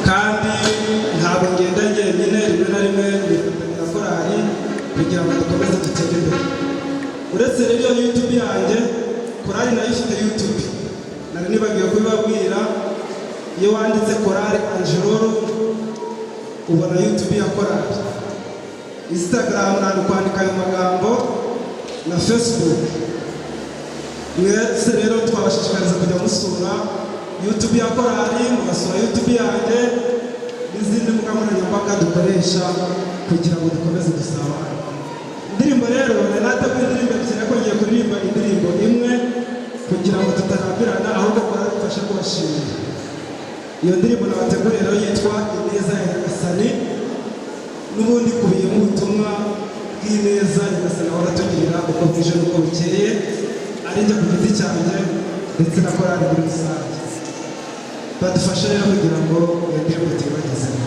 kandi ntabwo ngenda njyenyine, rimwe na rimwe nifatanya na korali kugira ngo dukomeze dutere imbere. Uretse rero YouTube yanjye, korali nayo ifite YouTube, nari nibagiwe kubibabwira. Iyo wanditse korali Angeloro ubona YouTube ya korali. Instagram nari kwandika ayo magambo na Facebook. Mwese rero twabashishikariza kujya musura YouTube ya korali, mugasura YouTube yanjye n'izindi mbuga nkoranyambaga dukoresha kugira ngo dukomeze dusabane. Indirimbo rero nanateguye indirimbo ebyiri, ariko ngiye kuririmba indirimbo imwe kugira ngo tutarambirana, ahubwo korali ifashe kubashimira. Iyo ndirimbo nabateguriye rero yitwa Ineza ya Nyagasani, n'ubundi kubiyemo ubutumwa bw'ineza Nyagasani ahora atugirira uko bwije n'uko bukeye, ari njye ku giti cyanjye ndetse na korali muri rusange. Badufashe rero kugira ngo iyo ndirimbo tuyibagezeho.